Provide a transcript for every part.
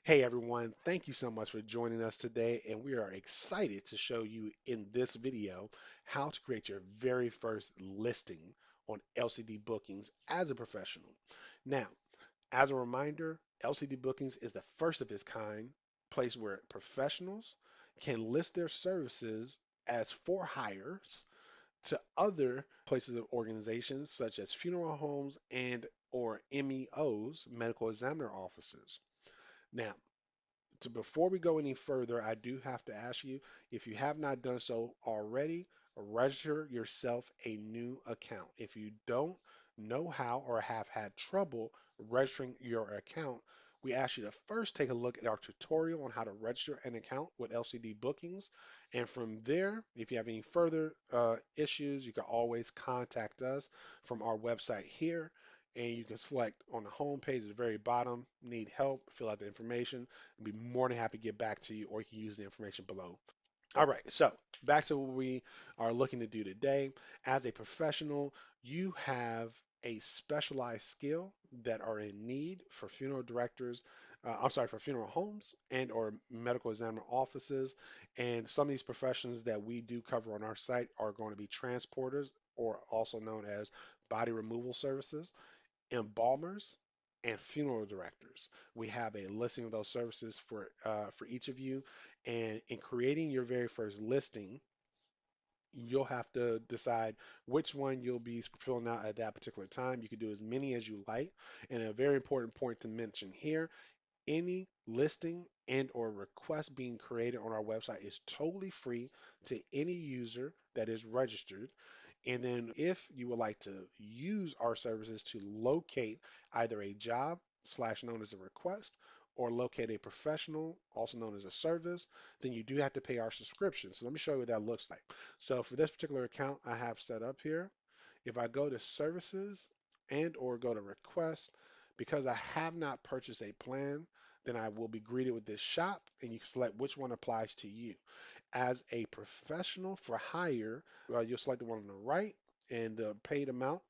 Hey everyone, thank you so much for joining us today, and we are excited to show you in this video how to create your very first listing on LCD Bookings as a professional. Now, as a reminder, LCD Bookings is the first of its kind place where professionals can list their services as for hires to other places of organizations such as funeral homes and or MEOs, medical examiner offices. Now, before we go any further, I do have to ask you if you have not done so already, register yourself a new account. If you don't know how or have had trouble registering your account, we ask you to first take a look at our tutorial on how to register an account with LCD Bookings. And from there, if you have any further issues, you can always contact us from our website here. And you can select on the home page at the very bottom, need help, fill out the information. I'd be more than happy to get back to you, or you can use the information below. All right, so back to what we are looking to do today. As a professional, you have a specialized skill that are in need for funeral directors. I'm sorry, for funeral homes and or medical examiner offices. And some of these professions that we do cover on our site are going to be transporters, or also known as body removal services, embalmers, and funeral directors. We have a listing of those services for each of you. And in creating your very first listing, you'll have to decide which one you'll be filling out at that particular time. You can do as many as you like. And a very important point to mention here, any listing and or request being created on our website is totally free to any user that is registered. And then if you would like to use our services to locate either a job slash known as a request or locate a professional, also known as a service, then you do have to pay our subscription. So let me show you what that looks like. So for this particular account I have set up here, if I go to services and or go to request, because I have not purchased a plan, then I will be greeted with this shop and you can select which one applies to you. As a professional for hire, you'll select the one on the right, and the paid amount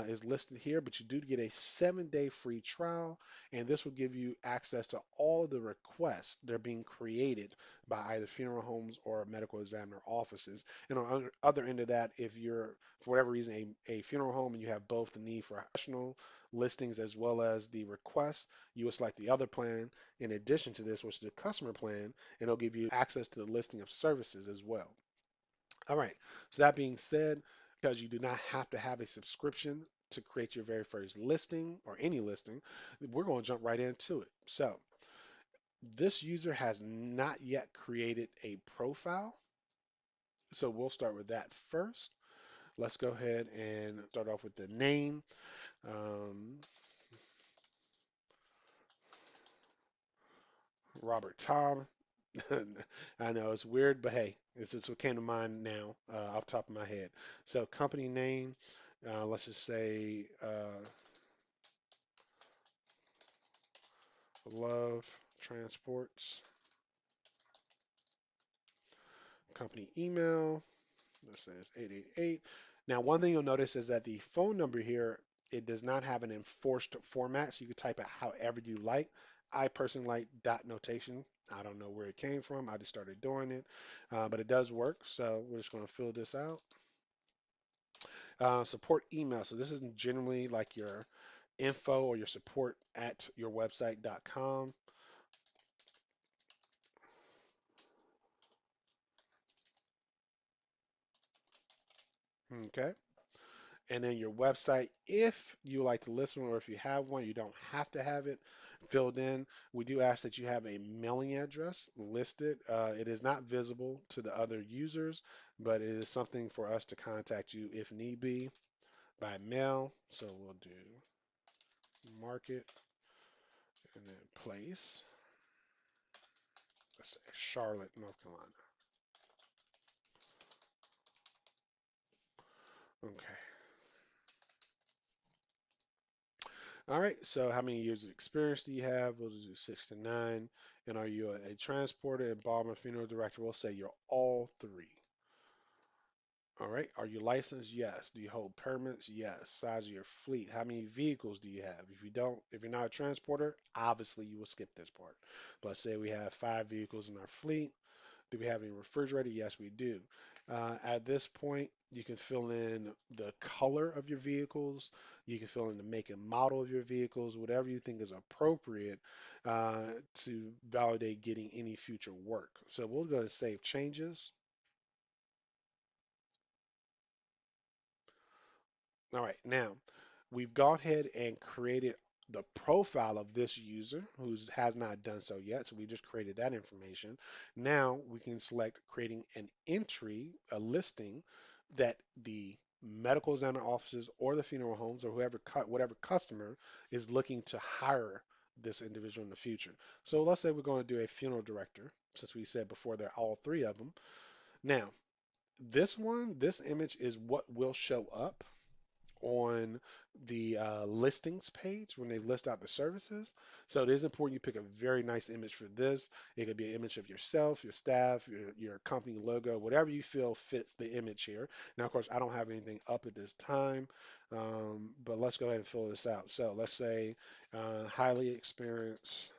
is listed here, but you do get a 7-day free trial, and this will give you access to all of the requests that are being created by either funeral homes or medical examiner offices. And on the other end of that, if you're, for whatever reason, a funeral home and you have both the need for professional listings as well as the requests, you will select the other plan in addition to this, which is the customer plan, and it'll give you access to the listing of services as well. All right, so that being said, because you do not have to have a subscription to create your very first listing or any listing, we're going to jump right into it. So this user has not yet created a profile, so we'll start with that first. Let's go ahead and start off with the name. Um, Robert Tom. I know it's weird, but hey, it's just what came to mind now off the top of my head. So company name, let's just say Love Transports. Company email, let's say it's 888. Now, one thing you'll notice is that the phone number here, it does not have an enforced format, so you can type it however you like. I personally like dot notation. I don't know where it came from. I just started doing it, but it does work. So we're just going to fill this out. Support email. So this is generally like your info or your support at your website.com. Okay. And then your website, if you like to list one or if you have one, you don't have to have it filled in. We do ask that you have a mailing address listed. It is not visible to the other users, but it is something for us to contact you if need be by mail. So we'll do market and then place. Let's say Charlotte, North Carolina. Okay. All right. So how many years of experience do you have? We'll just do 6 to 9. And are you a transporter, embalmer, funeral director? We'll say you're all three. All right. Are you licensed? Yes. Do you hold permits? Yes. Size of your fleet. How many vehicles do you have? If you don't, if you're not a transporter, obviously you will skip this part. But let's say we have 5 vehicles in our fleet. Do we have any refrigerator? Yes, we do. At this point, you can fill in the color of your vehicles. You can fill in the make and model of your vehicles, whatever you think is appropriate uh, to validate getting any future work. So we'll go to save changes. All right, now we've gone ahead and created the profile of this user who has not done so yet. So we just created that information. Now we can select creating an entry, a listing that the medical examiner offices or the funeral homes or whoever, whatever customer is looking to hire this individual in the future. So let's say we're going to do a funeral director, since we said before they're all three of them. Now, this image is what will show up on the listings page when they list out the services. So it is important you pick a very nice image for this. It could be an image of yourself, your staff, your company logo, whatever you feel fits the image here. Now, of course, I don't have anything up at this time, but let's go ahead and fill this out. So let's say highly experienced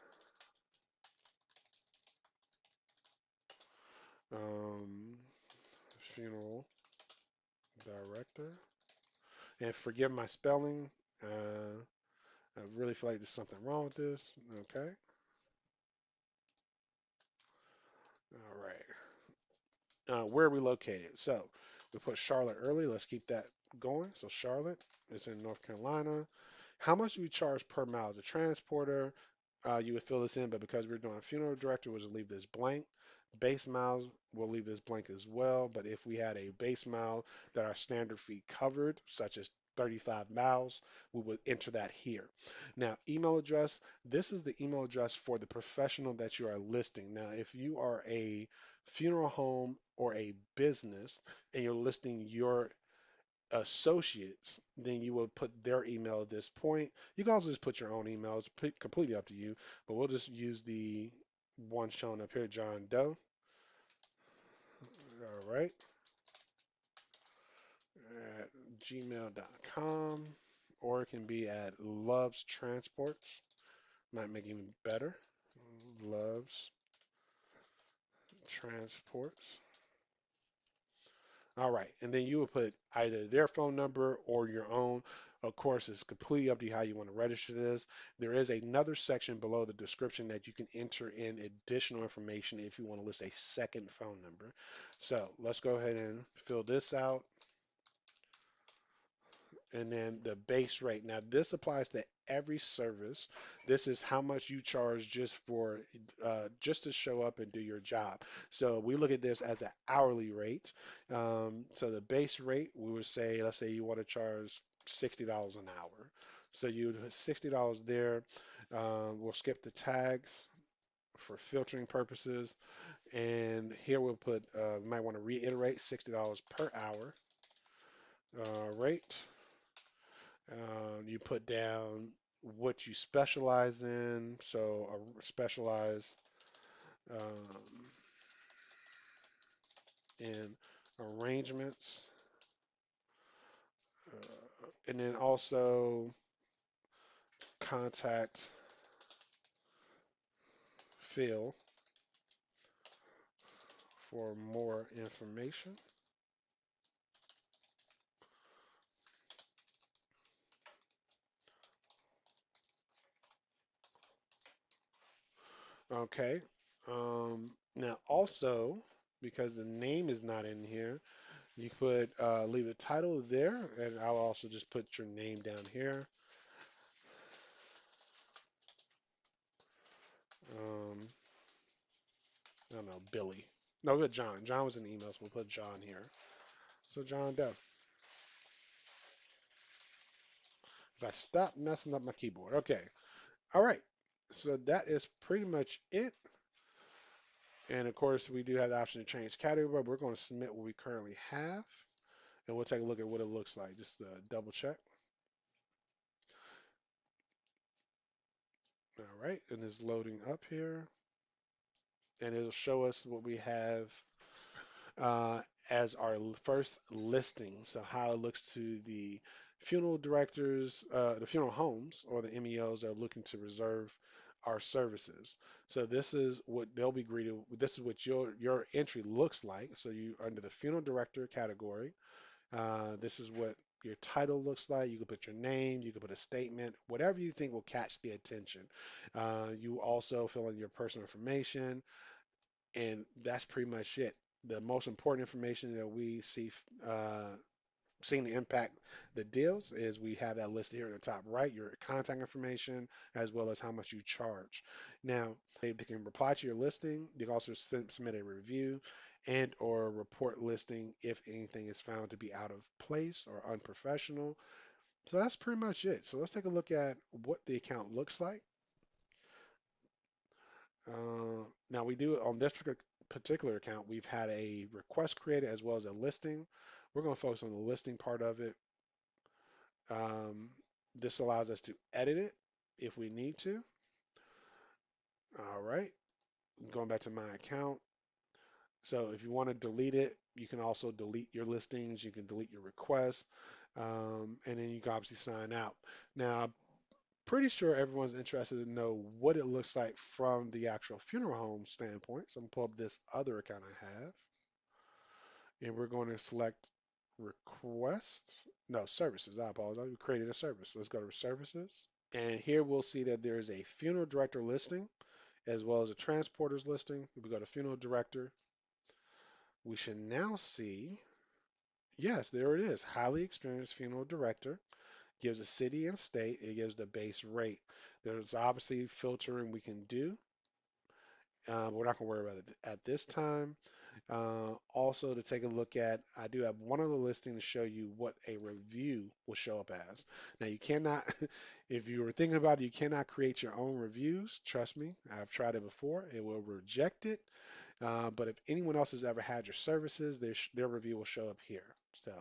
um, funeral director. And forgive my spelling. I really feel like there's something wrong with this. Okay. All right. Where are we located? So we put Charlotte early. Let's keep that going. So Charlotte is in North Carolina. How much do we charge per mile as a transporter? You would fill this in, but because we're doing a funeral director, we'll just leave this blank. Base miles, we'll leave this blank as well. But if we had a base mile that our standard fee covered, such as 35 miles, we would enter that here. Now, email address, this is the email address for the professional that you are listing. Now, if you are a funeral home or a business and you're listing your associates, then you will put their email at this point. You can also just put your own email. It's completely up to you, but we'll just use the one shown up here, John Doe. All right, at gmail.com, or it can be at Loves Transports. Might make it even better. Loves Transports. All right, and then you would put either their phone number or your own. Of course, it's completely up to you how you want to register this. There is another section below the description that you can enter in additional information if you want to list a second phone number. So let's go ahead and fill this out. And then the base rate. Now, this applies to every service. This is how much you charge just for just to show up and do your job. So we look at this as an hourly rate. So the base rate, we would say, let's say you want to charge $60 an hour. So you would $60 there. We'll skip the tags for filtering purposes. And here we'll put, we might want to reiterate $60 per hour rate. You put down what you specialize in. So specialize um, in arrangements, and then also contact Phil for more information. Okay. Now also, because the name is not in here, you put leave the title there, and I'll also just put your name down here. Um, I don't know, Billy. No, we put John. John was in the email, so we'll put John here. So John Doe. If I stop messing up my keyboard. Okay. All right. So that is pretty much it. And of course, we do have the option to change category, but we're going to submit what we currently have. And we'll take a look at what it looks like. Just double check. All right. And it's loading up here. And it'll show us what we have uh, as our first listing. So how it looks to the funeral directors, the funeral homes, or the MEOs that are looking to reserve our services. So this is what they'll be greeted. This is what your entry looks like. So you under the funeral director category. This is what your title looks like. You can put your name, you can put a statement, whatever you think will catch the attention. You also fill in your personal information, and that's pretty much it. The most important information that we see seeing the impact the deals is we have that listed here at the top right, your contact information as well as how much you charge. Now, they can reply to your listing. They can also submit a review and or report listing if anything is found to be out of place or unprofessional. So that's pretty much it. So let's take a look at what the account looks like. Now we do on this particular account, we've had a request created as well as a listing. We're going to focus on the listing part of it. Um, this allows us to edit it if we need to. All right, going back to my account. So if you want to delete it, you can also delete your listings. You can delete your requests, and then you can obviously sign out. Now, pretty sure everyone's interested to know what it looks like from the actual funeral home standpoint. So I'm gonna pull up this other account I have, and we're going to select requests. No, services. I apologize. We created a service. Let's go to services. And here we'll see that there is a funeral director listing as well as a transporters listing. If we go to funeral director, we should now see, yes, there it is. Highly experienced funeral director. Gives a city and state. It gives the base rate. There's obviously filtering we can do. We're not going to worry about it at this time. Also, to take a look at, I do have one other listing to show you what a review will show up as. Now, you cannot, if you were thinking about it, you cannot create your own reviews. Trust me, I've tried it before. It will reject it. But if anyone else has ever had your services, their review will show up here. So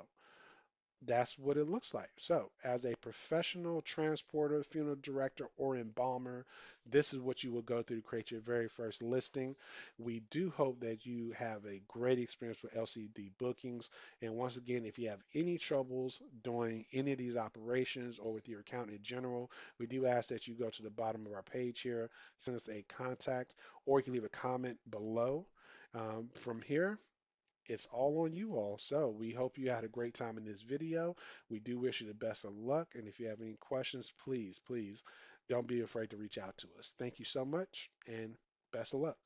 that's what it looks like. So, as a professional transporter, funeral director, or embalmer, this is what you will go through to create your very first listing. We do hope that you have a great experience with LCD bookings. And once again, if you have any troubles doing any of these operations or with your account in general, we do ask that you go to the bottom of our page here, send us a contact, or you can leave a comment below. From here, it's all on you all. So we hope you had a great time in this video. We do wish you the best of luck. And if you have any questions, please don't be afraid to reach out to us. Thank you so much and best of luck.